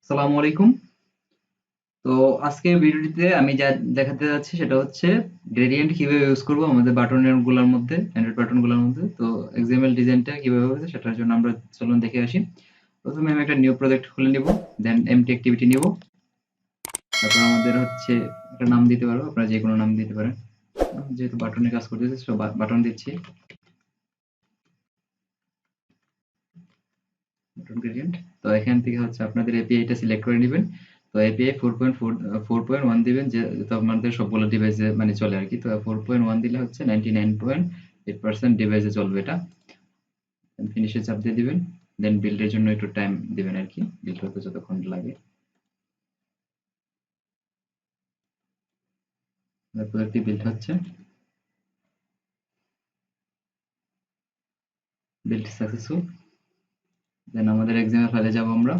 আসসালামু আলাইকুম। তো আজকের ভিডিওটিতে আমি যা দেখাতে যাচ্ছি সেটা হচ্ছে গ্রেডিয়েন্ট কিভাবে ইউজ করব আমাদের বাটনের গুলার মধ্যে, অ্যান্ড্রয়েড বাটন গুলার মধ্যে। তো এক্সএমএল ডিজাইনটা কিভাবে হবে সেটার জন্য আমরা চলুন দেখে আসি। প্রথমে আমি একটা নিউ প্রজেক্ট খুলে নিব, দেন এমটি অ্যাক্টিভিটি নিব। তারপর আমাদের হচ্ছে একটা নাম দিতে পারবো, আপনারা যে কোনো নাম দিতে পারেন। যেহেতু বাটনের কাজ করতেছি সো বাটন দিচ্ছি, বাটন গ্রেডিয়েন্ট। তো এখান থেকে হচ্ছে আপনাদের এপিআইটা সিলেক্ট করে নেবেন। তো এপিআই 4.1 দিবেন, যে তো আপনাদের সবগুলো ডিভাইসে মানে চলে আর কি। তো 4.1 দিলে হচ্ছে 99.8% ডিভাইসে চলবে এটা। ফিনিশে চাপ দিয়ে দিবেন, দেন বিল্ডের জন্য একটু টাইম দিবেন আর কি, বিল্ড হতে যতক্ষণ লাগে। প্রজেক্টটি বিল্ড হচ্ছে, বিল্ড সাকসেসফুল। দেন আমাদের এক্সাম্পল ফাইলে যাব আমরা।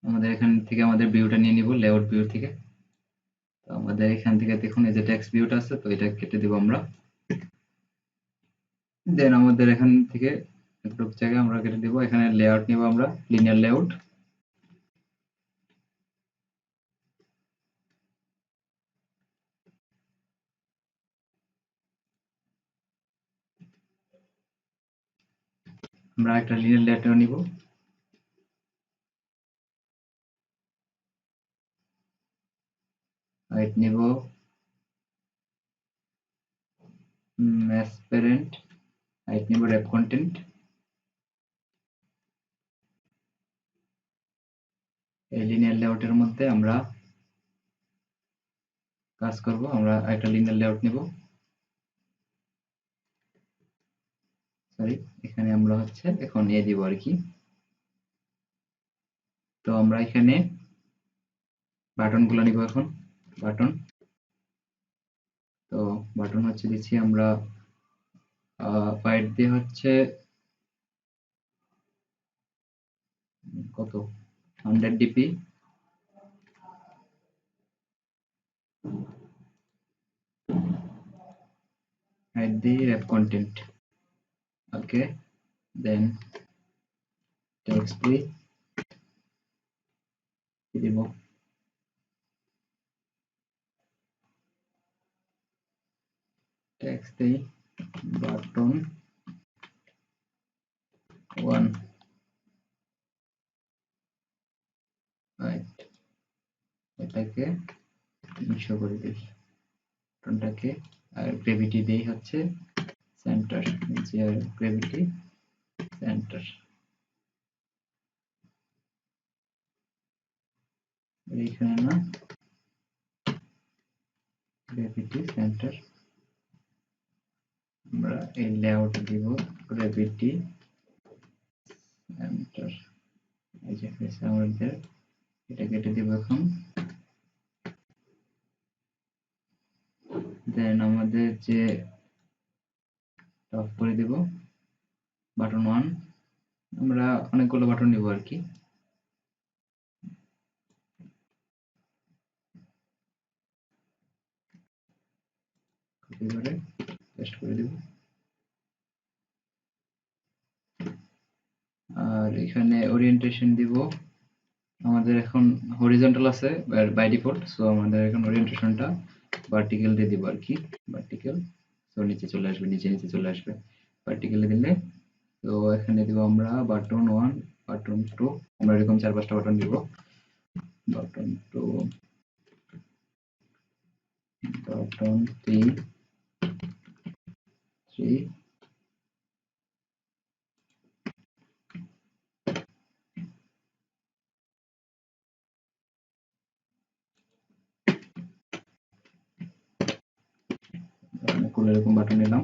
আমাদের এখান থেকে আমাদের ভিউটা নিয়ে নিব লেআউট ভিউ থেকে। তো আমাদের এখান থেকে দেখুন এই যে টেক্সট ভিউটা আছে, তো এটা কেটে দিব আমরা। দেন আমাদের এখান থেকে একটু জায়গা আমরা কেটে দিব, এখানে লেআউট নিব আমরা, লিনিয়ার লেআউট। আমরা একটা লিনিয়ার লেআউট নিব। হাইট নিব অ্যাসপেরেন্ট, হাইট নিব রেপ কন্টেন্ট। এই লিনিয়ার লেআউটের মধ্যে আমরা কাজ করব, আমরা একটা লিনিয়ার লেআউট নিব। সরি, এখানে আমরা হচ্ছে এখন নিয়ে দিব আর কি। তো আমরা এখানে বাটন গুলো নিব এখন, বাটন। তো বাটন হচ্ছে দিচ্ছি আমরা হোয়াইট দিয়ে হচ্ছে কত 100 ডিপি, হাইট দিয়ে রেপ কন্টেন্ট। ওকে, দেন টেক্সট দিয়ে দিব, টেক্সট দিয়ে বাটন 1 হাইট, এটাকে 300 করে দিই বাটনটাকে। আর গ্রেভিটি দেই হচ্ছে সেন্টার, নিচে গ্রেভিটি সেন্টার, এইখানে না, গ্রেভিটি সেন্টার। আমরা এই লেআউট দিব গ্রেভিটি সেন্টার, এই যে হয়েছে আমাদের। এটা কেটে দিব এখন। দেন আমাদের যে টপ করে দিব বাটন 1, আমরা অনেকগুলো বাটন নিব আর কি। কপি করে পেস্ট করে দিব। আর এখানে ওরিয়েন্টেশন দিব, আমাদের এখন হরিজন্টাল আছে বাই ডিফল্ট, সো আমাদের এখন ওরিয়েন্টেশনটা ভার্টিক্যাল দিয়ে দিব আর কি, ভার্টিক্যাল। সো নিচে চলে আসবে, নিচে নিচে চলে আসবে ভার্টিক্যালে দিলে। তো এখানে দিব আমরা বাটন 1, বাটন 2, আমরা এরকম 4-5টা বাটন দিব। বাটন 2, বাটন 3, এরকম বাটন নিলাম।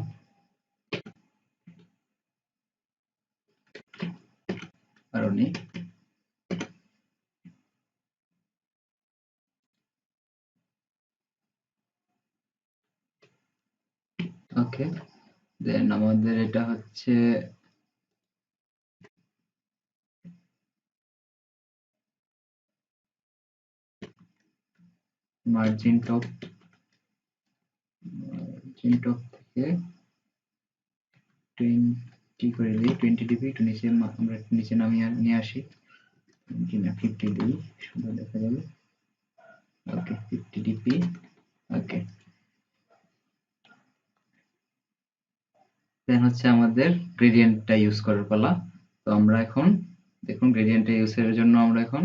আরো নেই। ওকে, দেন আমাদের এটা হচ্ছে মার্জিন টপ, মার্জিন টপ থেকে 10 কি করে দিই 20 ডিপি একটু নিচে আমরা নিচে নামিয়ে নিয়ে আসি 20 না 50 দিই সুন্দর দেখা যাবে ওকে 50 ডিপি ওকে দেন হচ্ছে আমাদের গ্রেডিয়েন্টটা ইউজ করার পালা তো আমরা এখন দেখুন গ্রেডিয়েন্টটা ইউজের জন্য আমরা এখন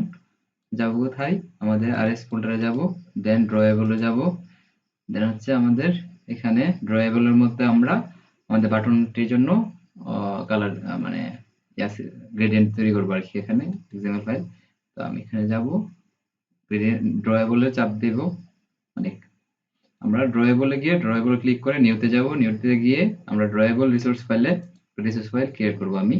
যাব কোথায় আমাদের আরএস ফোল্ডারে যাব দেন ড্রয়েবলে যাব দেন হচ্ছে আমাদের এখানে ড্রয়েবলের মধ্যে আমরা আমাদের বাটনটির জন্য কালার মানে গ্রেডিয়েন্ট তৈরি করবো আর কি এখানে এক্সএমএল ফাইল তো আমি এখানে যাব গ্রেডিয়েন্ট ড্রয়েবলে চাপ দেব মানে আমরা ড্রয়েবলে গিয়ে ড্রয়েবল ক্লিক করে নিউতে যাব নিউতে গিয়ে আমরা ড্রয়েবল রিসোর্স ফাইল ক্রিয়েট করব আমি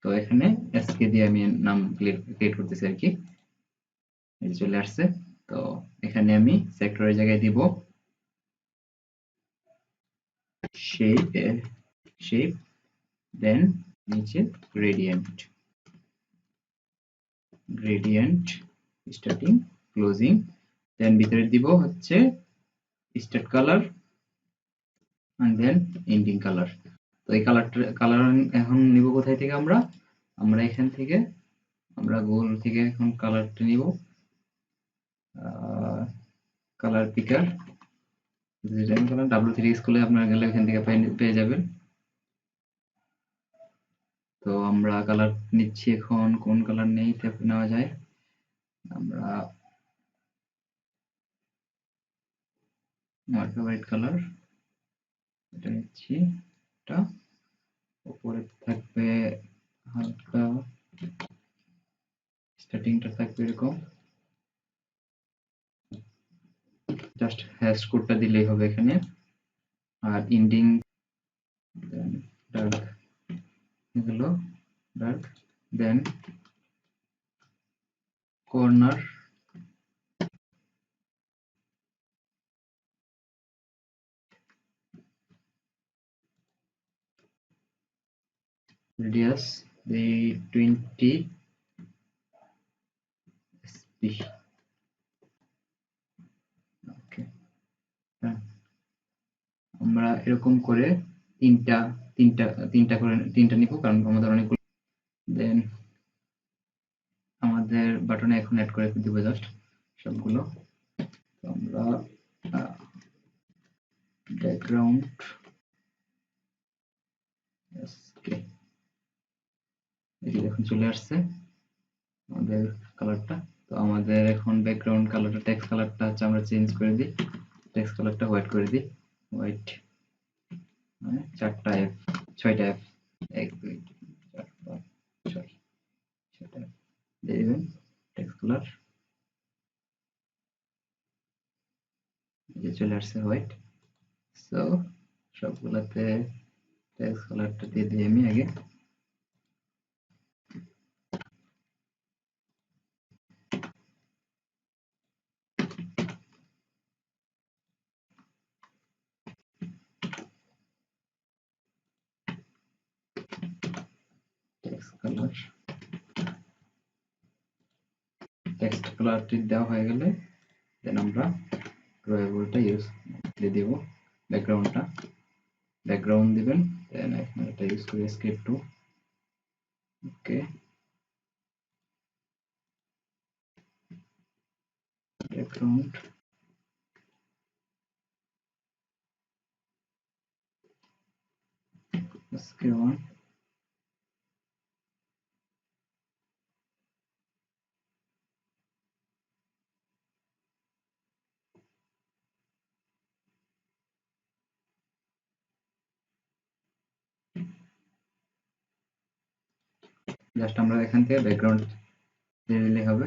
তো এখানে এসকে দিয়ে আমি নাম ক্রিয়েট করতেছি আর কি এই চলে আসছে তো এখানে আমি সেক্টরের জায়গায় দিব শেপ শেপ দেন নিচে gradient gradient starting closing then ভিতরে দিব হচ্ছে start colour end then ending colour তো এই কালার এখন নিব কোথায় থেকে আমরা এখান থেকে আমরা গুগল থেকে এখন কালারটা নিব কালার পিকার কালার W3 স্কুলে আপনারা গেলে এখান থেকে পেয়ে যাবেন তো আমরা কালার নিচ্ছি এখন কোন কালার নেওয়া যায় আমরা আমার ফেভারিট কালার এটা নিচ্ছি এটা উপরে থাকবে হালকা স্টার্টিংটা থাকবে এরকম জাস্ট হ্যাশ কোডটা দিলেই হবে এখানে আর এন্ডিং ডার্ক এগুলো dark then corner radius the 20 sp okay আমরা এরকম করে তিনটা তিনটা নিব কারণ আমাদের অনেকগুলো দেন আমাদের বাটনে এখন অ্যাড করে দিব জাস্ট সবগুলো তো আমরা ব্যাকগ্রাউন্ড ওকে এই যে এখন চলে আসছে আমাদের কালারটা তো আমাদের এখন ব্যাকগ্রাউন্ড কালারটা টেক্সট কালারটা হচ্ছে আমরা চেঞ্জ করে দিই টেক্সট কালারটা হোয়াইট করে দিই হোয়াইট মানে 4টা এফ 6টা এফ 1 2 3 4 5 6 6টা এফ দিয়ে দিবেন টেক্সট কালার যে চলে আসছে হোয়াইট সো সবগুলাতে টেক্সট কালারটা দিয়ে দিই আমি আগে টেক্সট কালারটি দেওয়া হয়ে গেলে দেন আমরা ড্রয়েবলটা ইউজ দিয়ে দেব ব্যাকগ্রাউন্ড দিবেন দেন এখানে এটা ইউজ করি স্কেপ two okay background SK1 just আমরা এখান থেকে ব্যাকগ্রাউন্ড দিয়ে দিলে হবে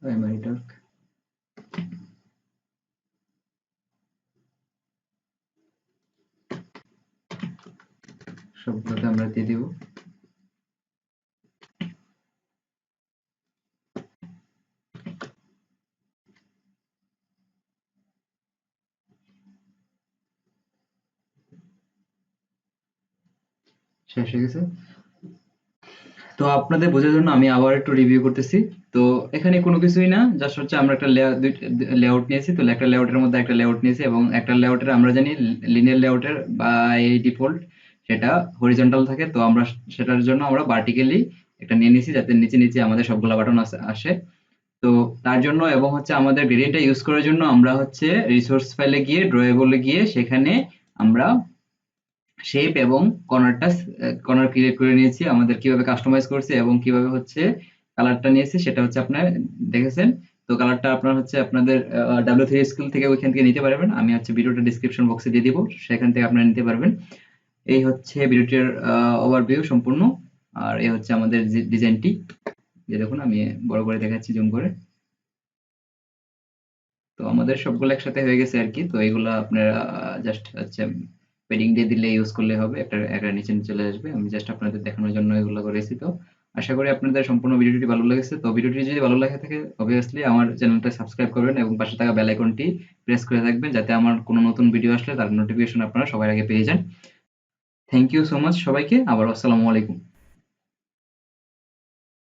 প্রাইমারি ডার্ক সবগুলোতে আমরা দিয়ে দিব। শেষ হয়ে গেছে। তো আপনাদের বোঝার জন্য আমি আবার একটু রিভিউ করতেছি। তো এখানে কোনো কিছুই না, জাস্ট হচ্ছে আমরা একটা লেআউট নিয়েছি। তো একটা লেআউটের মধ্যে একটা লেআউট নিয়েছি, এবং একটা লেআউটের আমরা জানি লিনিয়ার লেআউটের বাই ডিফল্ট সেটা হরিজন্টাল থাকে। তো আমরা সেটার জন্য আমরা ভার্টিক্যালি একটা নিয়ে নিয়েছি, যাতে নিচে নিচে আমাদের সবগুলা বাটন আসে। তো তার জন্য এবং হচ্ছে আমাদের গ্রেডিয়েন্টটা ইউজ করার জন্য আমরা হচ্ছে রিসোর্স ফাইলে গিয়ে ড্রয়েবলে গিয়ে সেখানে আমরা শেপ এবং কর্নার ক্রিয়েট করে নিয়েছি। আমাদের কিভাবে কাস্টমাইজ করছি এবং কিভাবে হচ্ছে কালারটা নিয়েছি সেটা হচ্ছে আপনার দেখেছেন। তো কালারটা আপনার হচ্ছে আপনাদের W3 স্কুল থেকে ওইখান থেকে নিতে পারবেন। আমি হচ্ছে ভিডিওটা ডিসক্রিপশন বক্সে দিয়ে দিব, সেখান থেকে আপনারা নিতে পারবেন। এই হচ্ছে ভিডিওটির ওভারভিউ সম্পূর্ণ। আর এই হচ্ছে আমাদের ডিজাইনটি, যে দেখুন আমি বড় করে দেখাচ্ছি জুম করে। তো আমাদের সবগুলো একসাথে হয়ে গেছে আর কি। তো এগুলা আপনারা জাস্ট হচ্ছে পেডিং দিয়ে দিলে ইউজ করলে হবে, একটা একটা নিচে নিচে চলে আসবে। আমি জাস্ট আপনাদের দেখানোর জন্য এগুলো করেছি। তো আশা করি আপনাদের সম্পূর্ণ ভিডিওটি ভালো লেগেছে। তো ভিডিওটি যদি ভালো লাগে থাকে অবভিয়াসলি আমার চ্যানেলটা সাবস্ক্রাইব করবেন এবং পাশে থাকা বেল আইকনটি প্রেস করে রাখবেন, যাতে আমার কোনো নতুন ভিডিও আসলে তার নোটিফিকেশন আপনারা সবার আগে পেয়ে যান। থ্যাংক ইউ সো মাচ সবাইকে, আবার আসসালামু আলাইকুম।